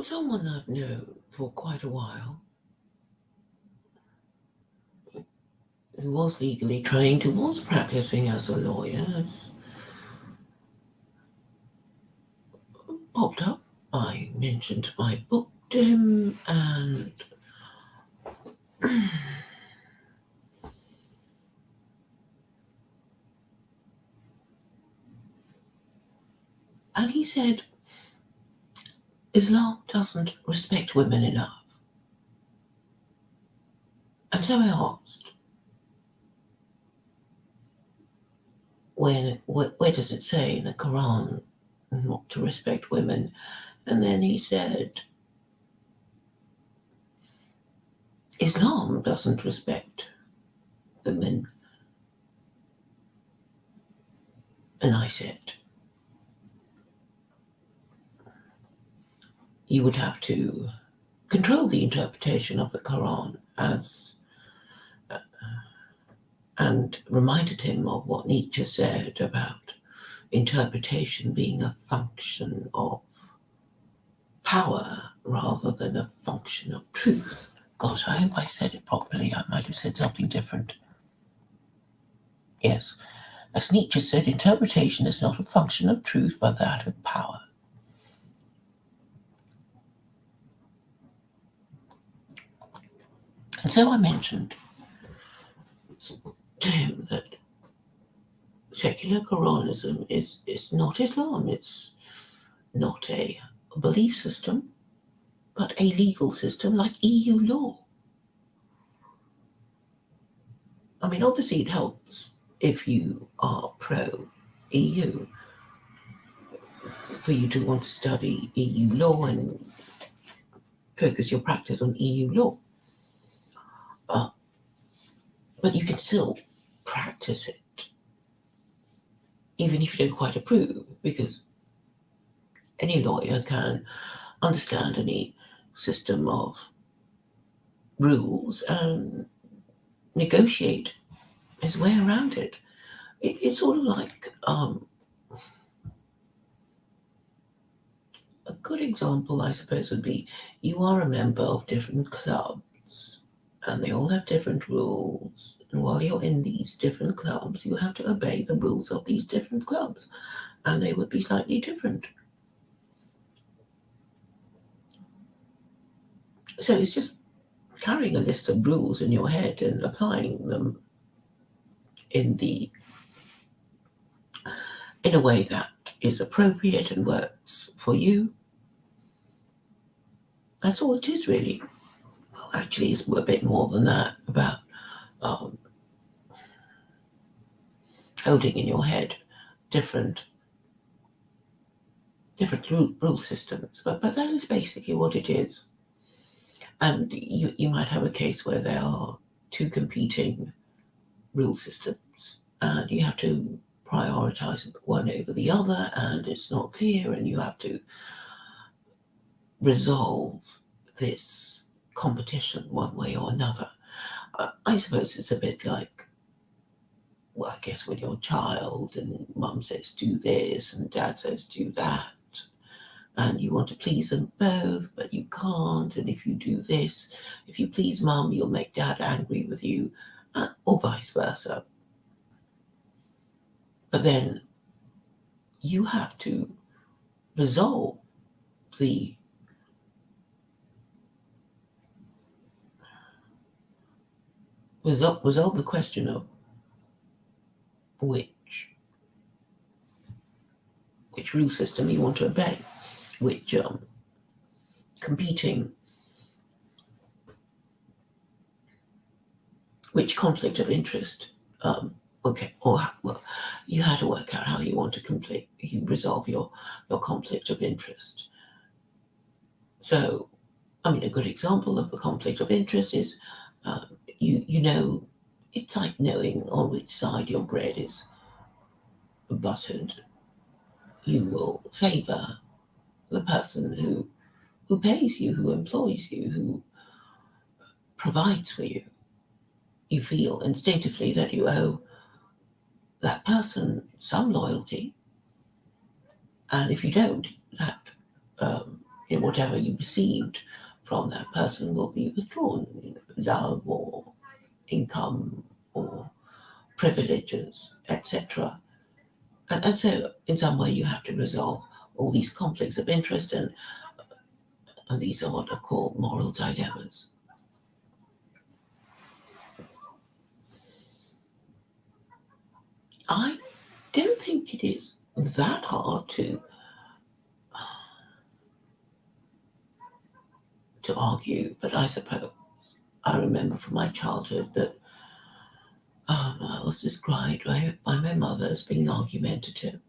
someone I've known for quite a while who was legally trained, who was practicing as a lawyer, has popped up. I mentioned my book to him, and he said Islam doesn't respect women enough. And so I asked, where does it say in the Quran not to respect women? And then he said, Islam doesn't respect women. And I said, you would have to control the interpretation of the Quran and reminded him of what Nietzsche said about interpretation being a function of power rather than a function of truth. Gosh, I hope I said it properly. I might have said something different. Yes, as Nietzsche said, interpretation is not a function of truth but that of power. And so I mentioned to him that secular Quranism is not Islam. It's not a belief system, but a legal system like EU law. I mean, obviously it helps if you are pro-EU for you to want to study EU law and focus your practice on EU law. But you can still practice it, even if you don't quite approve, because any lawyer can understand any system of rules and negotiate his way around it. It's sort of like a good example, I suppose, would be you are a member of different clubs and they all have different rules. And while you're in these different clubs, you have to obey the rules of these different clubs, and they would be slightly different. So it's just carrying a list of rules in your head and applying them in a way that is appropriate and works for you. That's all it is, really. Well, actually, it's a bit more than that, about holding in your head different rule systems. But that is basically what it is. And you might have a case where there are two competing rule systems, and you have to prioritize one over the other, and it's not clear, and you have to resolve this competition one way or another. I suppose it's a bit like, well, I guess when you're a child and mum says do this and dad says do that, and you want to please them both, but you can't. And if you do this, if you please mum, you'll make dad angry with you, or vice versa. But then you have to resolve the question of which rule system you want to obey, which competing, which conflict of interest. You have to work out how you want to resolve your conflict of interest. So, I mean, a good example of a conflict of interest is, you know, it's like knowing on which side your bread is buttered. You will favour the person who pays you, who employs you, who provides for you. You feel instinctively that you owe that person some loyalty, and if you don't, that whatever you received from that person will be withdrawn. Love or income or privileges, etc. And so in some way you have to resolve all these conflicts of interest, and these are what are called moral dilemmas. I don't think it is that hard to argue, but I suppose I remember from my childhood that I was described by my mother as being argumentative.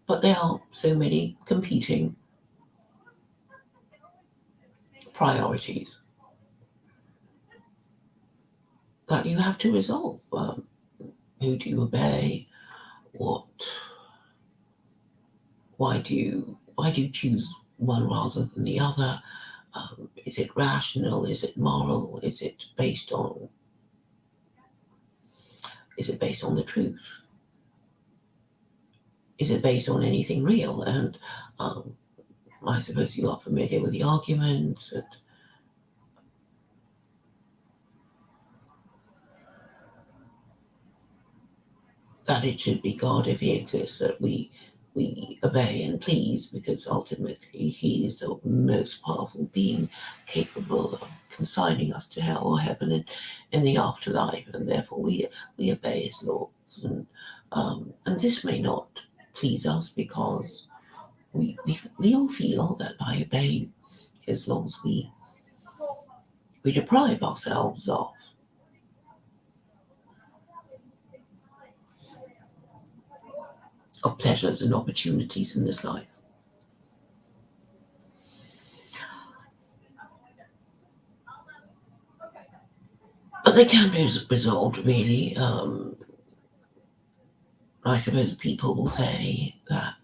But there are so many competing priorities that you have to resolve. Who do you obey? Why do you choose one rather than the other? Is it rational? Is it moral? Is it based on the truth? Is it based on anything real? And I suppose you are familiar with the arguments that it should be God, if he exists, that we obey and please, because ultimately he is the most powerful being capable of consigning us to hell or heaven in the afterlife, and therefore we obey his laws. And this may not please us because we all feel that by obeying his laws we deprive ourselves of pleasures and opportunities in this life. But they can be resolved, really. I suppose people will say that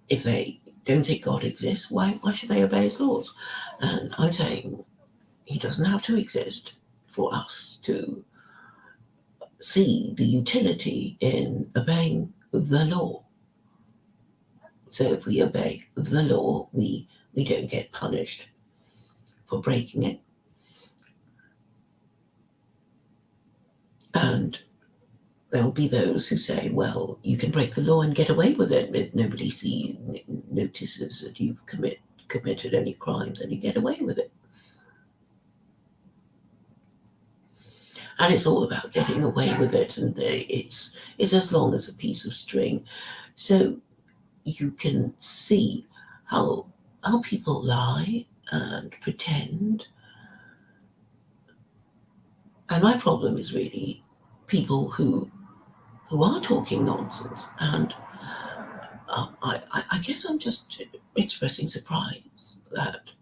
if they don't think God exists, why should they obey his laws? And I'm saying he doesn't have to exist for us to see the utility in obeying the law. So if we obey the law, we don't get punished for breaking it. And there will be those who say, well, you can break the law and get away with it. If nobody notices that you've committed any crime, then you get away with it. And it's all about getting away with it, and it's as long as a piece of string. So you can see how people lie and pretend. And my problem is really people who are talking nonsense. And I guess I'm just expressing surprise that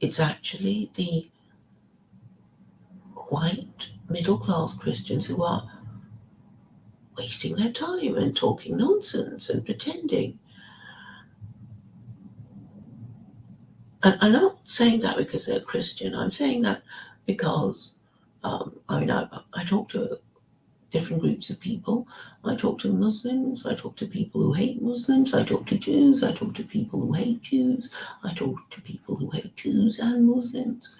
it's actually the white middle-class Christians who are wasting their time and talking nonsense and pretending. And I'm not saying that because they're Christian. I'm saying that because, I talk to different groups of people. I talk to Muslims, I talk to people who hate Muslims, I talk to Jews, I talk to people who hate Jews, I talk to people who hate Jews and Muslims.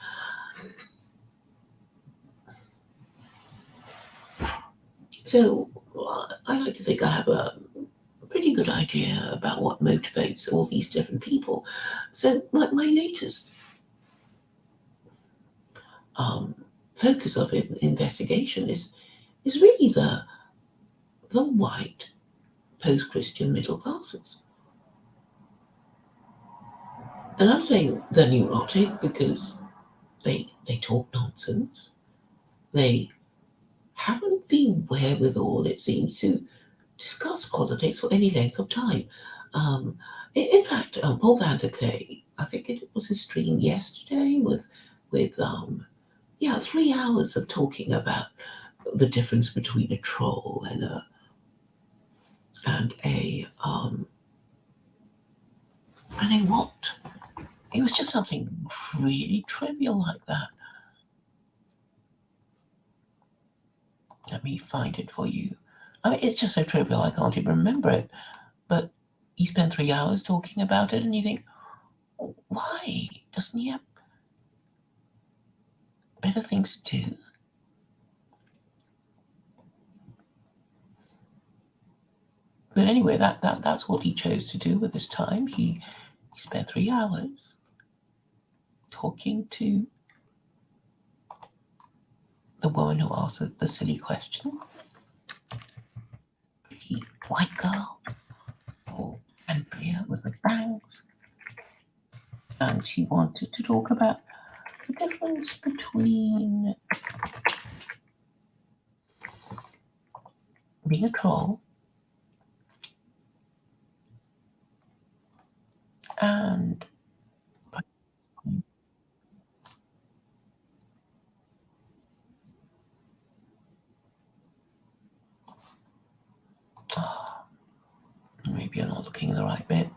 So I like to think I have a pretty good idea about what motivates all these different people. So my latest focus of investigation is really the white post-Christian middle classes. And I'm saying they're neurotic because they talk nonsense. They haven't the wherewithal, it seems, to discuss politics for any length of time. In fact, Paul van der Klee, I think it was his stream yesterday with 3 hours of talking about the difference between a troll and a what? It was just something really trivial like that. Let me find it for you. I mean, it's just so trivial, I can't even remember it. But you spend 3 hours talking about it, and you think, why? Doesn't he have better things to do? But anyway, that's what he chose to do with his time. He spent 3 hours talking to the woman who asked the silly question. Pretty white girl, or Andrea with the bangs. And she wanted to talk about the difference between being a troll and maybe you're not looking in the right bit.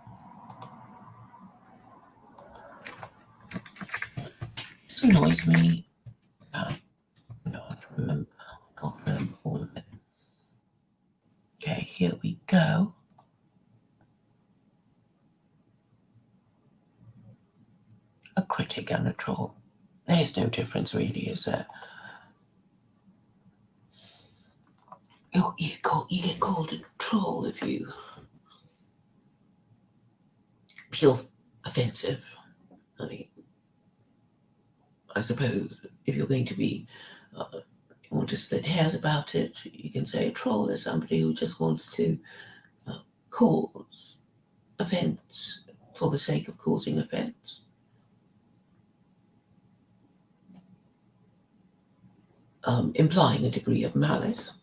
It annoys me. No, I can't remember all of it. Okay, here we go. A critic and a troll. There's no difference really, is there? You get called a troll if you feel offensive. I mean, I suppose if you're going to be, you want to split hairs about it, you can say a troll is somebody who just wants to cause offence for the sake of causing offence. Implying a degree of malice,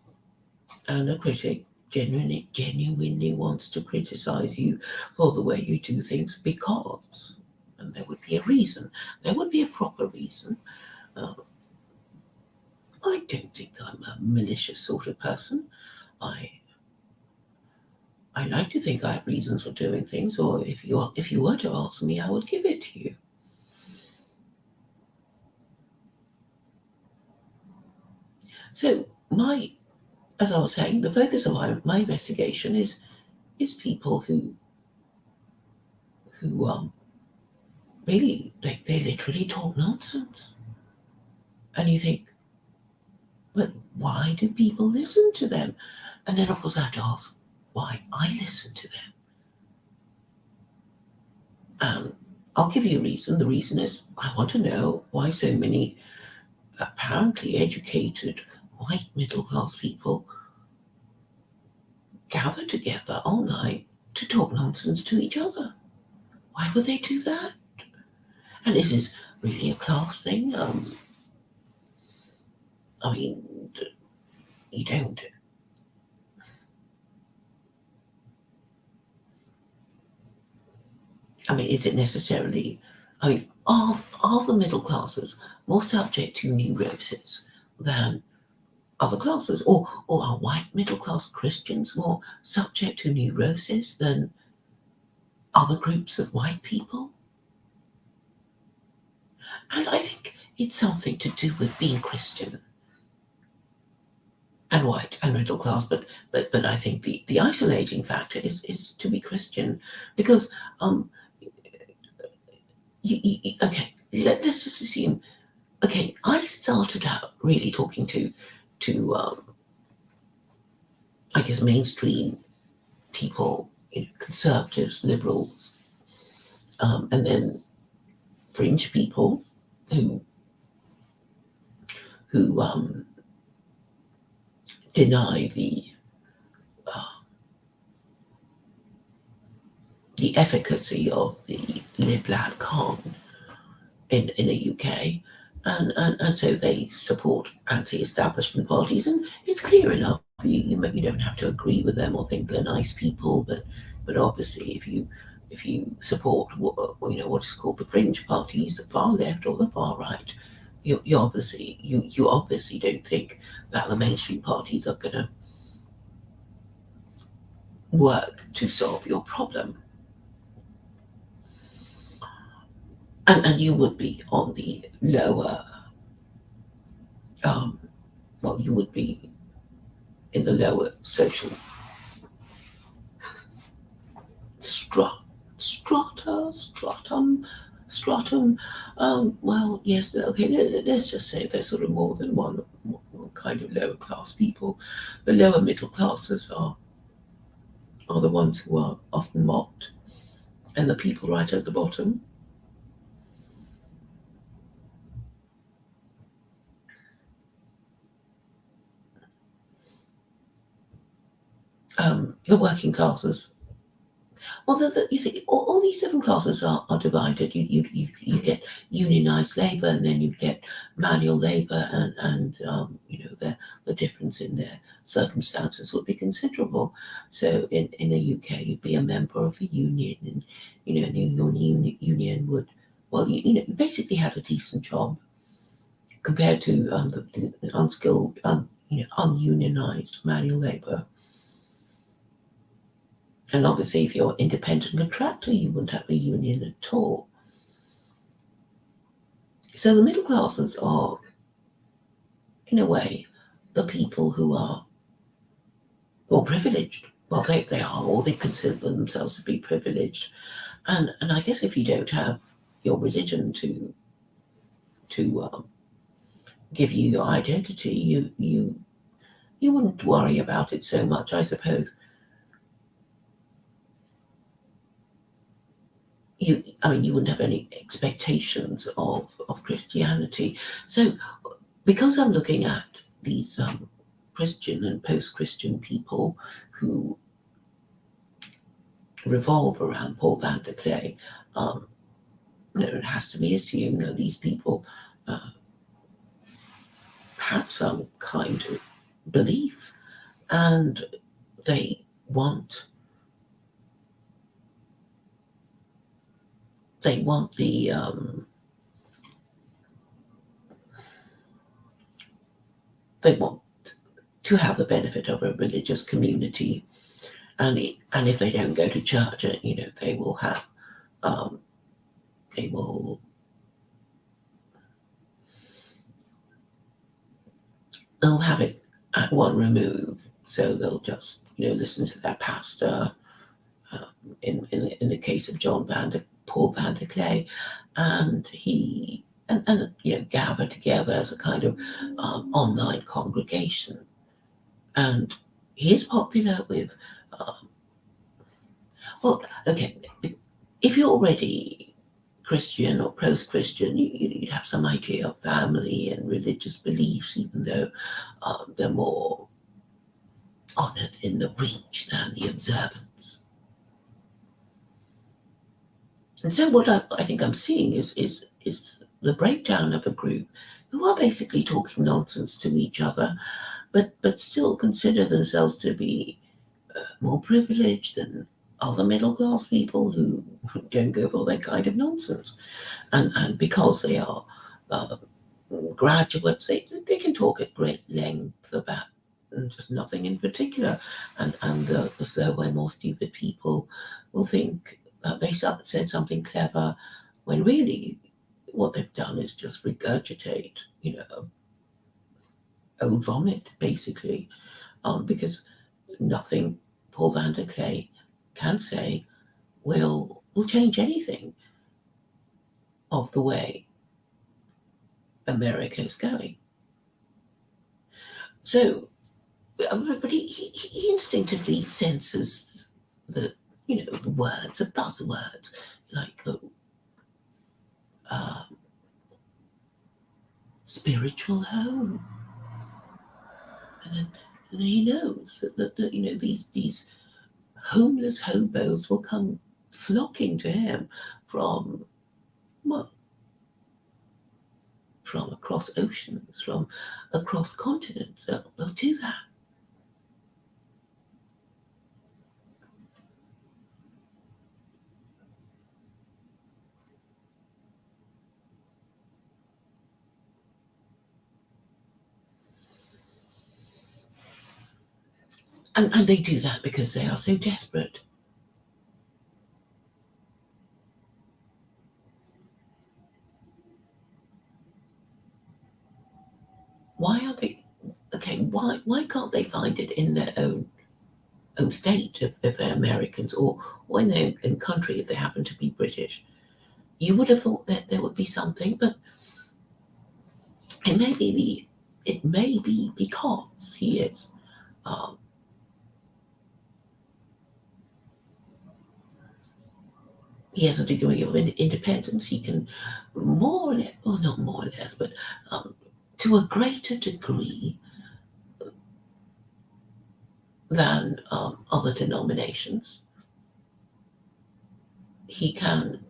and a critic genuinely wants to criticize you for the way you do things because, and there would be a reason, there would be a proper reason. I don't think I'm a malicious sort of person. I I like to think I have reasons for doing things, or if you were to ask me, I would give it to you. So as I was saying, the focus of my investigation is people who really they literally talk nonsense, and you think, but why do people listen to them? And then of course I have to ask why I listen to them. And I'll give you a reason. The reason is I want to know why so many apparently educated white middle class people gather together online to talk nonsense to each other. Why would they do that? And is this really a class thing? I mean, you don't. I mean, is it necessarily? I mean, are the middle classes more subject to neuroses than other classes, or are white middle class Christians more subject to neurosis than other groups of white people? And I think it's something to do with being Christian and white and middle class, but I think the isolating factor is to be Christian, because okay, let's just assume, okay, I started out really talking to I guess mainstream people, conservatives, liberals, and then fringe people who who deny the efficacy of the Lib Lab Con in the UK, and so they support anti-establishment parties, and it's clear enough. You don't have to agree with them or think they're nice people, but obviously if you support what is called the fringe parties, the far left or the far right, you obviously don't think that the mainstream parties are going to work to solve your problem, and you would be on the lower, um, well, you would be. in the lower social stratum. Well, yes, okay, let's just say there's sort of more than one kind of lower class people. The lower middle classes are the ones who are often mocked, and the people right at the bottom. The working classes. Well, you see, all these different classes are divided. You get unionized labor, and then you get manual labor, and the difference in their circumstances would be considerable. So in the UK, you'd be a member of a union, and and your union would, well, you basically had a decent job compared to the unskilled, ununionized manual labor. And obviously, if you're independent contractor, you wouldn't have a union at all. So the middle classes are, in a way, the people who are more privileged. Well, they are, or they consider themselves to be privileged. And I guess if you don't have your religion to give you your identity, you wouldn't worry about it so much, I suppose. You wouldn't have any expectations of Christianity. So because I'm looking at these Christian and post-Christian people who revolve around Paul van der Klee, it has to be assumed that these people had some kind of belief, and they want they want they want to have the benefit of a religious community, and if they don't go to church, they will have um, they will they'll have it at one remove. So they'll just listen to their pastor. In the case of Paul van der Klee, and he and gather together as a kind of online congregation, and he is popular with. Well, okay, if you're already Christian or post-Christian, you'd have some idea of family and religious beliefs, even though they're more honoured in the breach than the observance. And so what I think I'm seeing is the breakdown of a group who are basically talking nonsense to each other, but still consider themselves to be more privileged than other middle class people who don't go for that kind of nonsense. And because they are uh, graduates, they can talk at great length about just nothing in particular. And the slower, more stupid people will think they said something clever when really what they've done is just regurgitate, old vomit, basically, because nothing Paul van der Klee can say will change anything of the way America is going. So, but he instinctively senses that the words are buzzwords like uh, spiritual home, and then he knows that these homeless hobos will come flocking to him from well, from across oceans, from across continents. They'll do that. And they do that because they are so desperate. Why are they? okay, why can't they find it in their own state if they're Americans, or in their own country if they happen to be British? You would have thought that there would be something, but it may be because he is. Um, he has a degree of independence. He can more or less, well, not more or less, but to a greater degree than other denominations. He can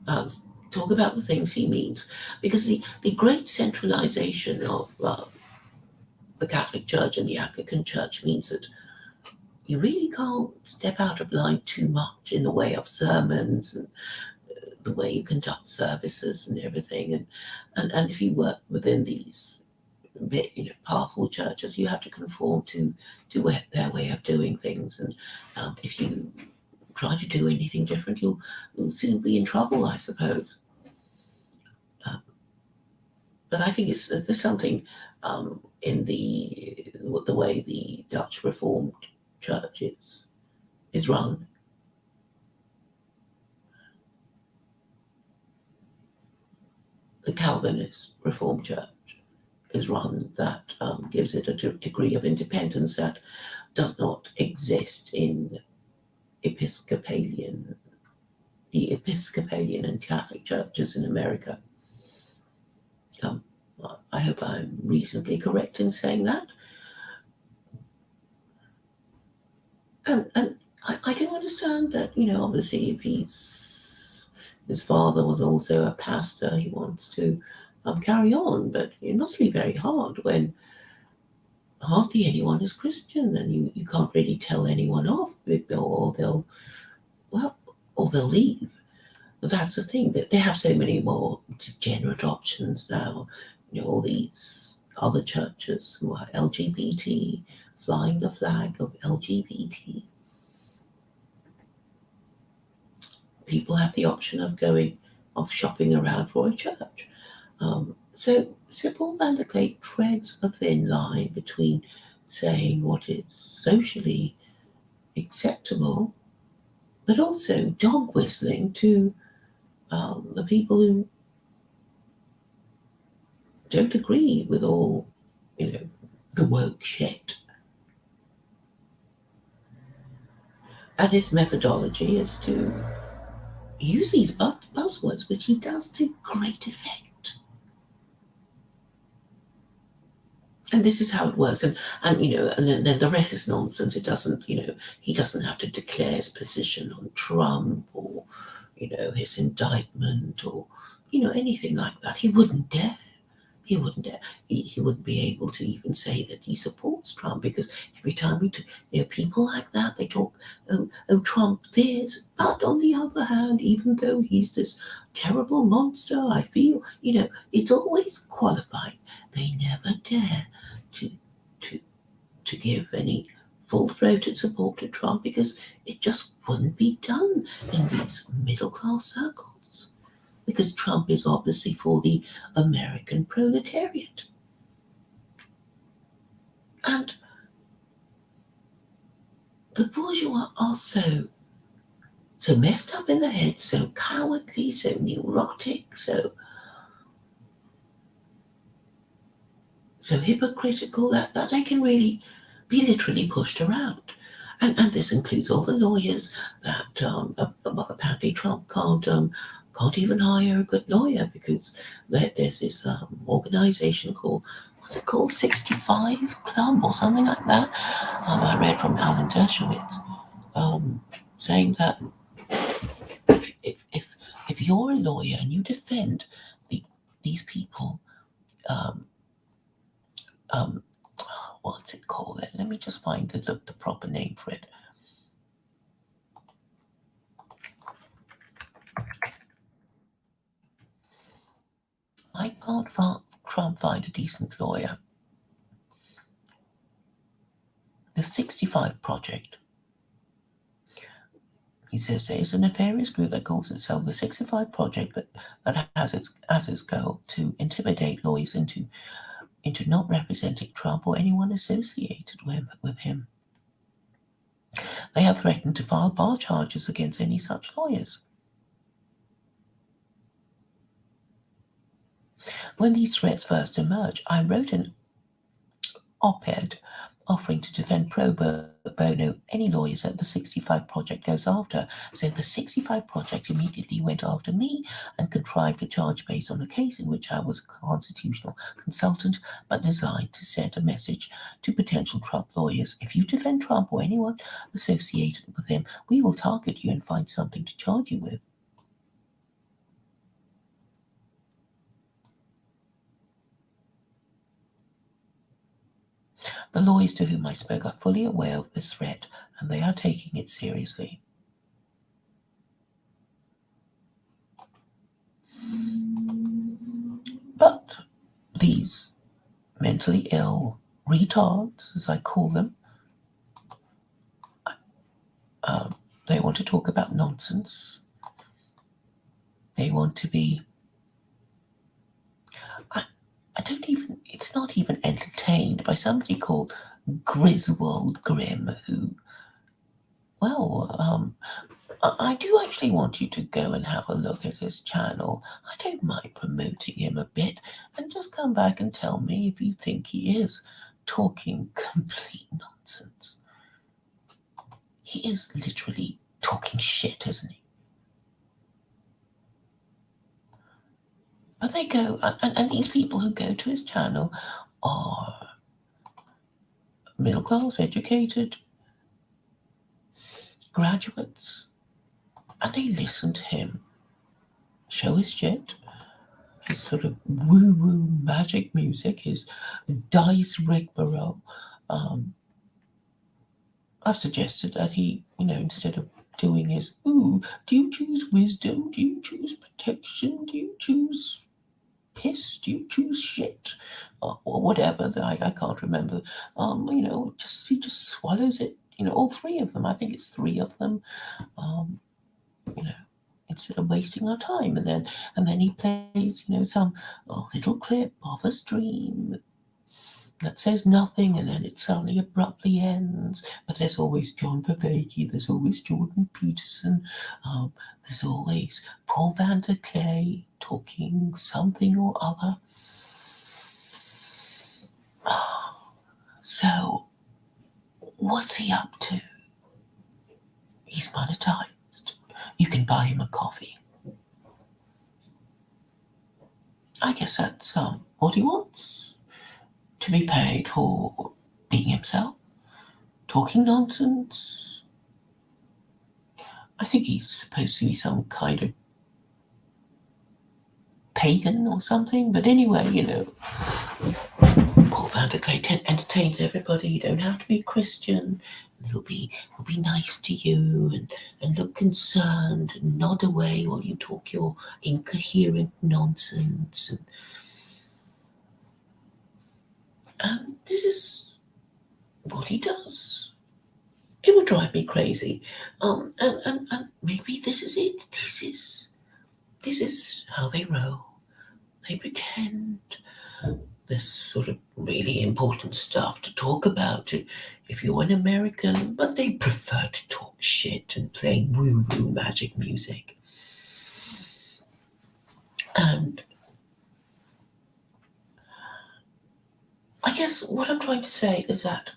um, talk about the things he means, because the great centralization of the Catholic Church and the Anglican Church means that you really can't step out of line too much in the way of sermons and the way you conduct services and everything. And if you work within these powerful churches, you have to conform to their way of doing things. And if you try to do anything different, you'll soon be in trouble, I suppose. But I think there's something in the way the Dutch Reformed Church is run. The Calvinist Reformed Church is run that gives it a degree of independence that does not exist in the Episcopalian and Catholic churches in America. I hope I'm reasonably correct in saying that. And I do understand that, obviously, if his father was also a pastor, he wants to carry on, but it must be very hard when hardly anyone is Christian, and you can't really tell anyone off, or they'll leave. That's the thing, that they have so many more degenerate options now. All these other churches who are LGBT, flying the flag of LGBT. People have the option of shopping around for a church. So Sir Paul van der Kleet treads a thin line between saying what is socially acceptable, but also dog whistling to the people who don't agree with all, the woke shit. And his methodology is to use these buzzwords, which he does to great effect. And this is how it works. And and then the rest is nonsense. It doesn't, he doesn't have to declare his position on Trump, or, his indictment, or, anything like that. He wouldn't dare. He wouldn't dare. He wouldn't be able to even say that he supports Trump, because every time people like that, they talk, oh, Trump this. But on the other hand, even though he's this terrible monster, I feel, it's always qualified. They never dare to to to give any full-throated support to Trump, because it just wouldn't be done in these middle-class circles. Because Trump is obviously for the American proletariat. And the bourgeois are so messed up in the head, so cowardly, so neurotic, so hypocritical, that they can really be literally pushed around. And this includes all the lawyers that, apparently Trump can't even hire a good lawyer, because there's this organization called, what's it called, 65 Club or something like that. I read from Alan Dershowitz saying that if you're a lawyer and you defend these people, what's it called? Let me just find the proper name for it. I can't try and find a decent lawyer. The 65 Project. He says there is a nefarious group that calls itself the 65 Project that has as its goal to intimidate lawyers into into not representing Trump or anyone associated with him. They have threatened to file bar charges against any such lawyers. When these threats first emerged, I wrote an op-ed offering to defend pro bono any lawyers that the 65 Project goes after. So the 65 Project immediately went after me and contrived a charge based on a case in which I was a constitutional consultant, but designed to send a message to potential Trump lawyers. If you defend Trump or anyone associated with him, we will target you and find something to charge you with. The lawyers to whom I spoke are fully aware of this threat, and they are taking it seriously. But these mentally ill retards, as I call them, they want to talk about nonsense. They want to be... it's not even entertained by somebody called Griswold Grimm, who, well, I do actually want you to go and have a look at his channel. I don't mind promoting him a bit, and just come back and tell me if you think he is talking complete nonsense. He is literally talking shit, isn't he? But they go, and these people who go to his channel are middle class, educated graduates, and they listen to him show his shit, his sort of woo-woo magic music, his dice rigmarole. I've suggested that he, instead of doing his, do you choose wisdom? Do you choose protection? Do you choose piss? Do you choose shit? Or whatever, I can't remember. He just swallows it, all three of them. I think it's three of them. Instead of wasting our time, and then he plays, some little clip of a stream that says nothing, and then it suddenly abruptly ends. But there's always John Vervaeke, there's always Jordan Peterson, there's always Paul Van der Clay talking something or other. So, what's he up to? He's monetized. You can buy him a coffee. I guess that's what he wants. To be paid for being himself, talking nonsense. I think he's supposed to be some kind of pagan or something, but anyway, Paul Van der Clay entertains everybody. You don't have to be Christian. He'll be nice to you and look concerned and nod away while you talk your incoherent nonsense. And this is what he does. It would drive me crazy. And maybe this is it. This is how they roll. They pretend there's sort of really important stuff to talk about if you're an American, but they prefer to talk shit and play woo-woo magic music. And I guess what I'm trying to say is that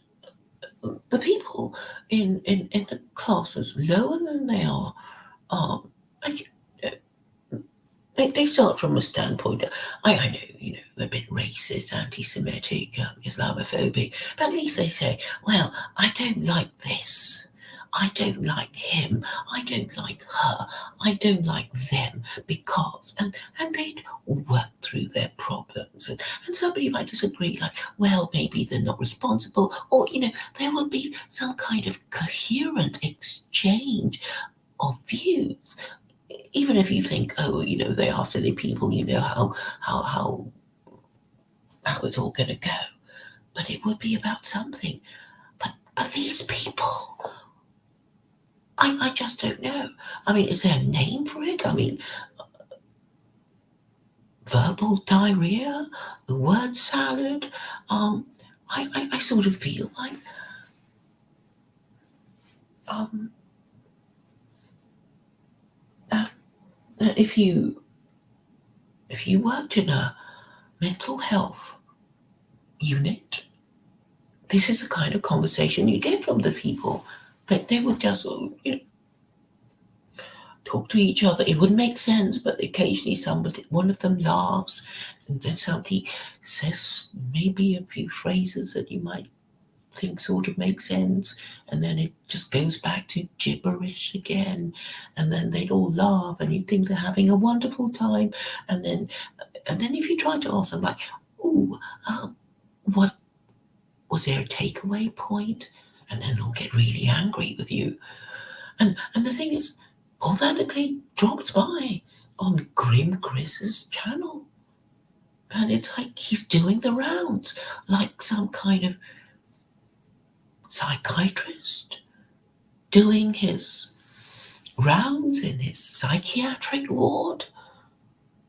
the people in the classes lower than they are, they start from a standpoint. I know, they're a bit racist, anti-Semitic, Islamophobic, but at least they say, well, I don't like this. I don't like him. I don't like her. I don't like them because, and they'd work through their problems. And somebody might disagree, like, well, maybe they're not responsible, or, there will be some kind of coherent exchange of views. Even if you think, they are silly people, how it's all going to go. But it would be about something. But these people, I just don't know. I mean, is there a name for it? I mean, verbal diarrhea, the word salad. I sort of feel like um, that, that if you worked in a mental health unit, this is the kind of conversation you get from the people. That they would just talk to each other. It wouldn't make sense, but occasionally one of them laughs, and then somebody says maybe a few phrases that you might think sort of make sense, and then it just goes back to gibberish again, and then they'd all laugh, and you'd think they're having a wonderful time, and then if you try to ask them like, "Ooh, what was there a takeaway point?" and then they'll get really angry with you. And the thing is, Paul van der Klee dropped by on Grim Chris's channel. And it's like he's doing the rounds, like some kind of psychiatrist doing his rounds in his psychiatric ward.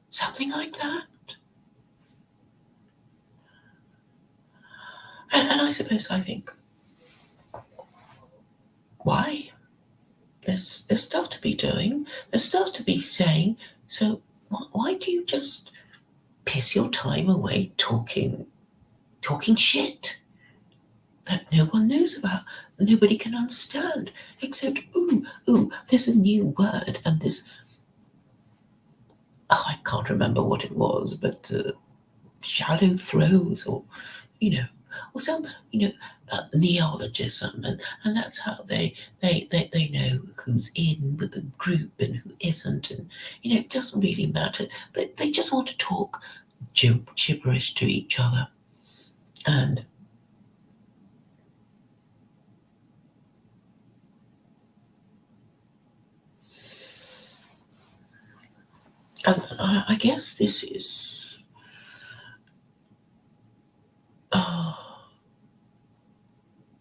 Something like that. And I suppose I think, why? There's stuff to be doing. There's stuff to be saying. So why do you just piss your time away talking shit that no one knows about, nobody can understand, except there's a new word, and this, I can't remember what it was, but shallow throws, or you know, or some neologism, and that's how they know who's in with the group and who isn't, and it doesn't really matter. They just want to talk gibberish to each other, and I guess this is.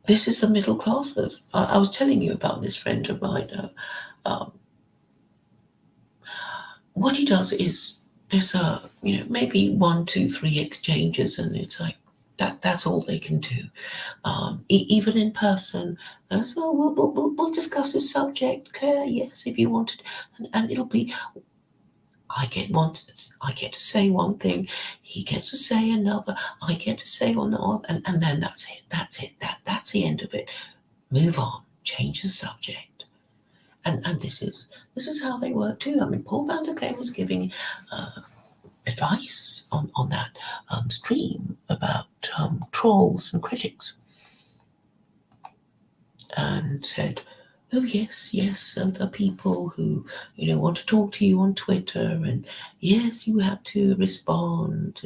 This is the middle classes. I was telling you about this friend of mine. What he does is there's maybe 1, 2, 3 exchanges, and it's like that's all they can do. Even in person, so we'll discuss this subject, Claire. Yes, if you wanted, and it'll be. I get to say one thing, he gets to say another, I get to say another, and then that's it. That's the end of it. Move on, change the subject. And this is how they work too. I mean, Paul van der Klee was giving advice on that stream about trolls and critics, and said, "Oh yes, the people who want to talk to you on Twitter, and yes, you have to respond,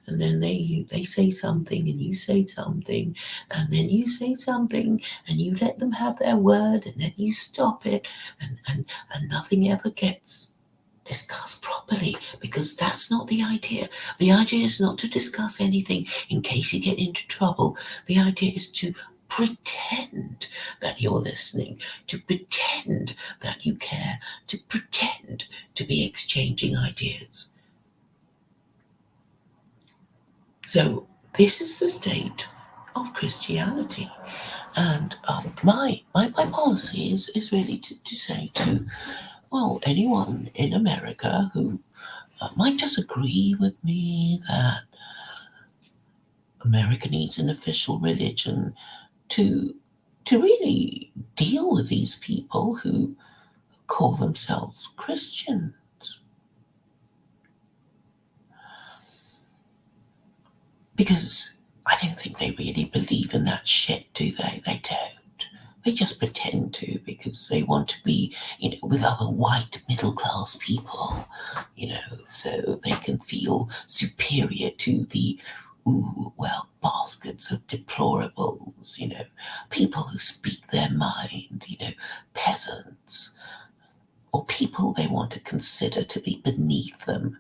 and then they say something, and you say something, and then you say something, and you let them have their word, and then you stop it, and nothing ever gets discussed properly, because that's not the idea. The idea is not to discuss anything in case you get into trouble. The idea is to pretend that you're listening, to pretend that you care, to pretend to be exchanging ideas." So this is the state of Christianity. And my policy is really to say to, well, anyone in America who might disagree with me that America needs an official religion, to really deal with these people who call themselves Christians. Because I don't think they really believe in that shit, do they? They don't. They just pretend to, because they want to be, with other white middle class people, so they can feel superior to the baskets of deplorables, people who speak their mind, peasants, or people they want to consider to be beneath them.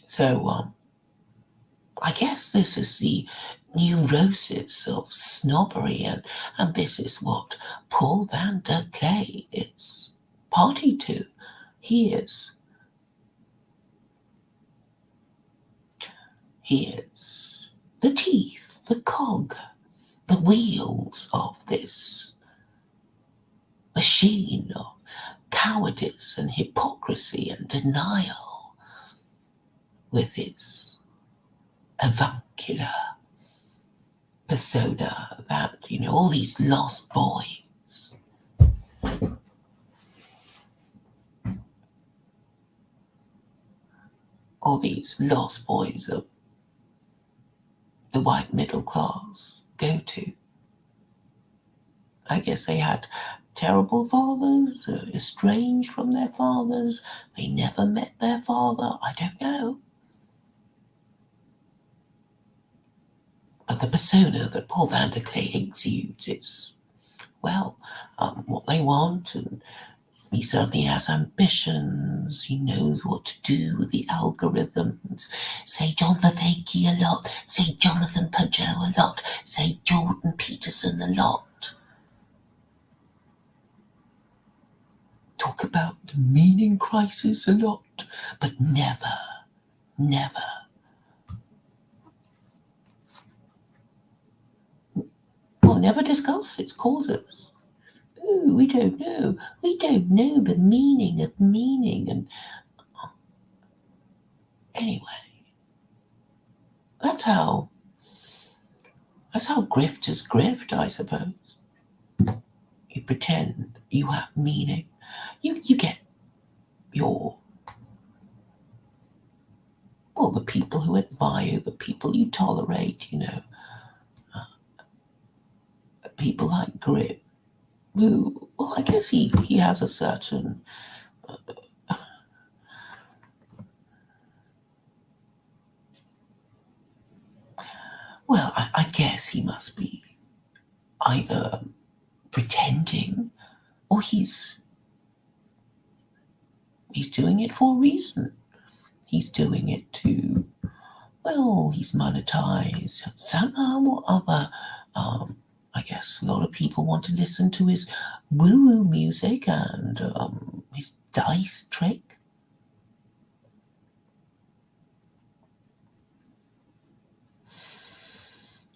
So, I guess this is the neurosis of snobbery, and this is what Paul van der Klee is party to. Here's the teeth, the cog, the wheels of this machine of cowardice and hypocrisy and denial with its avuncular persona that, all these lost boys. All these lost boys of the white middle class go to. I guess they had terrible fathers, estranged from their fathers. They never met their father. I don't know. But the persona that Paul van der Klee exudes is, well, what they want, and he certainly has ambitions. He knows what to do with the algorithms. Say John Vervaeke a lot. Say Jonathan Pageau a lot. Say Jordan Peterson a lot. Talk about the meaning crisis a lot, but never discuss its causes. Ooh, we don't know. We don't know the meaning of meaning. And anyway, that's how grifters grift, I suppose. You pretend you have meaning. You get your, the people who admire, the people you tolerate, people like Grimm, who, I guess he has a certain I guess he must be either pretending or he's doing it for a reason. He's doing it to, he's monetized somehow or other. I guess a lot of people want to listen to his woo-woo music and his dice trick.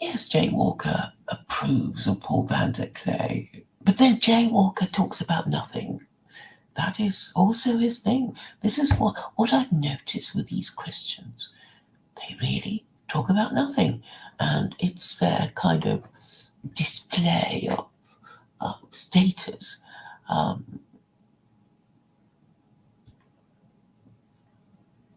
Yes, Jay Walker approves of Paul van der Klee, but then Jay Walker talks about nothing. That is also his thing. This is what I've noticed with these Christians. They really talk about nothing, and it's their kind of display of status.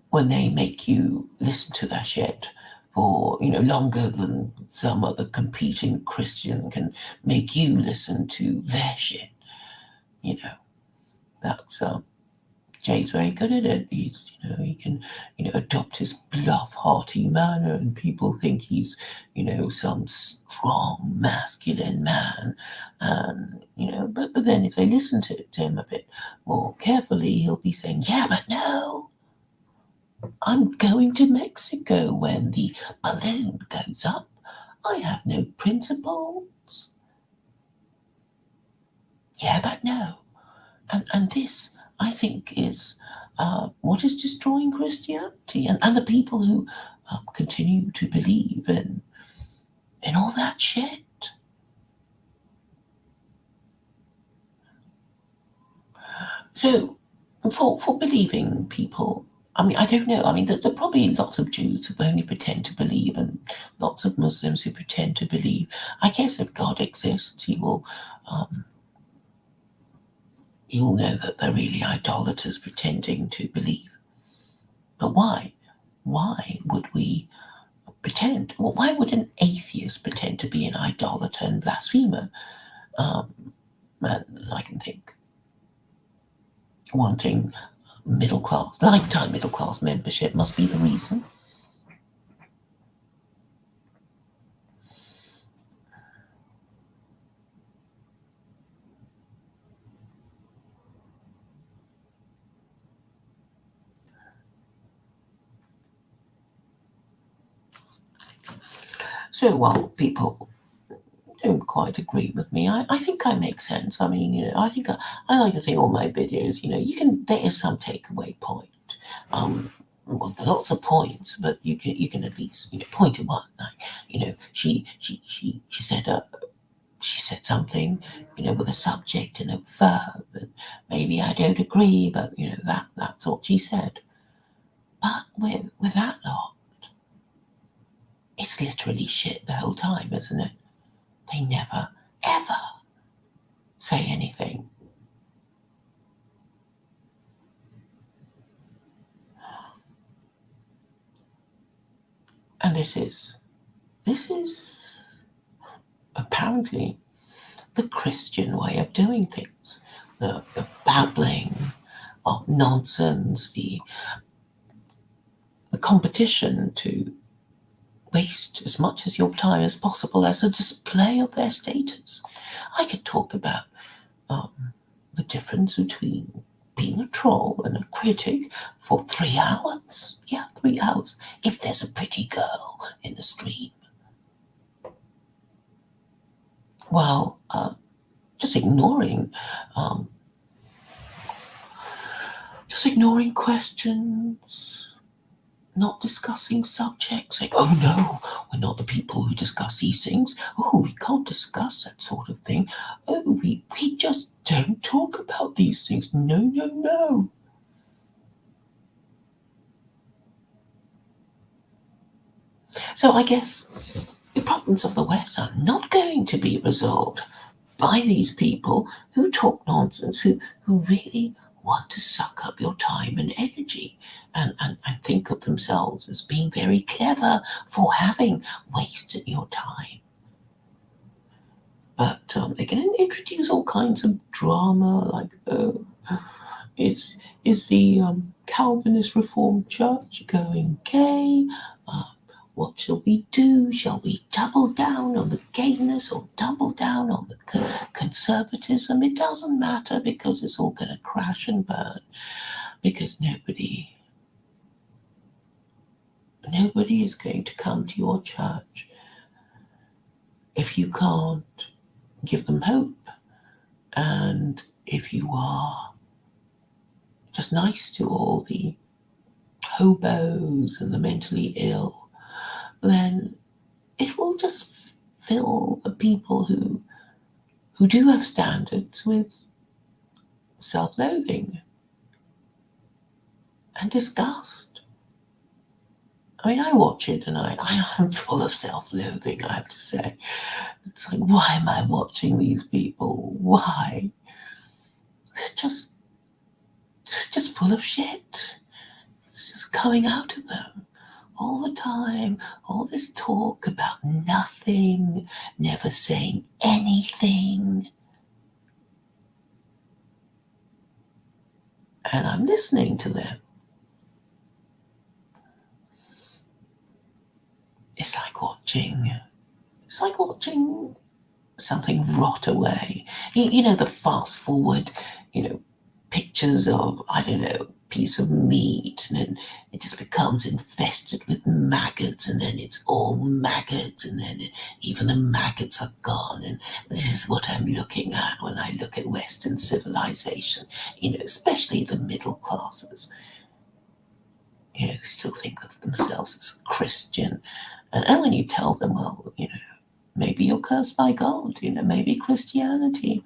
When they make you listen to their shit for longer than some other competing Christian can make you listen to their shit. That's Jay's very good at it. He's he can adopt his bluff, hearty manner, and people think he's some strong, masculine man. And but then if they listen to him a bit more carefully, he'll be saying, "Yeah, but no, I'm going to Mexico when the balloon goes up. I have no principles. Yeah, but no." And this, I think, is what is destroying Christianity and the people who continue to believe in all that shit. So, for believing people, I don't know. There are probably lots of Jews who only pretend to believe, and lots of Muslims who pretend to believe. I guess if God exists, he will know that they're really idolaters pretending to believe. But why? Why would we pretend? Well, why would an atheist pretend to be an idolater and blasphemer? And I can think wanting lifetime middle class membership must be the reason. So while people don't quite agree with me. I think I make sense. I mean, I think I like to think all my videos, there is some takeaway point. Well, there are lots of points, but you can at least, point to one. Like, she said something, with a subject and a verb, and maybe I don't agree, but that's what she said. But with that lot, it's literally shit the whole time, isn't it? They never, ever say anything. And this is apparently the Christian way of doing things. The babbling of nonsense, the competition to waste as much of your time as possible as a display of their status. I could talk about the difference between being a troll and a critic for 3 hours. Yeah, 3 hours. If there's a pretty girl in the stream. While just ignoring questions, not discussing subjects, like, oh no, we're not the people who discuss these things. Oh, we can't discuss that sort of thing. Oh, we just don't talk about these things. No, no, no. So I guess the problems of the West are not going to be resolved by these people who talk nonsense, who really want to suck up your time and energy and think of themselves as being very clever for having wasted your time. But they're going to introduce all kinds of drama, like, is the Calvinist Reformed Church going gay? What shall we do? Shall we double down on the gayness or double down on the conservatism? It doesn't matter, because it's all going to crash and burn, because nobody is going to come to your church if you can't give them hope, and if you are just nice to all the hobos and the mentally ill, then it will just fill the people who do have standards with self-loathing and disgust. I mean, I watch it and I am full of self-loathing, I have to say. It's like, why am I watching these people? Why? They're just full of shit. It's just coming out of them all the time. All this talk about nothing, never saying anything. And I'm listening to them. It's like watching something rot away. The fast forward, pictures of, I don't know, piece of meat, and then it just becomes infested with maggots, and then it's all maggots, and then even the maggots are gone. And this is what I'm looking at when I look at Western civilization, especially the middle classes, who still think of themselves as Christian. And when you tell them, well, maybe you're cursed by God, maybe Christianity,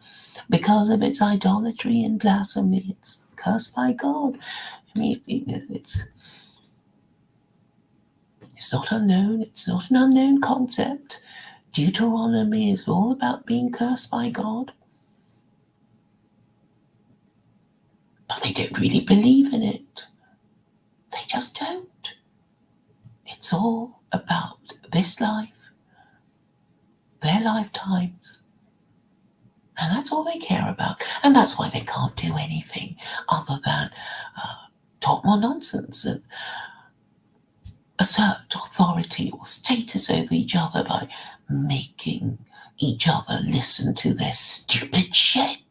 because of its idolatry and blasphemy, it's cursed by God. I mean, it's not unknown. It's not an unknown concept. Deuteronomy is all about being cursed by God. But they don't really believe in it. They just don't. It's all about this life, their lifetimes. And that's all they care about. And that's why they can't do anything other than talk more nonsense and assert authority or status over each other by making each other listen to their stupid shit.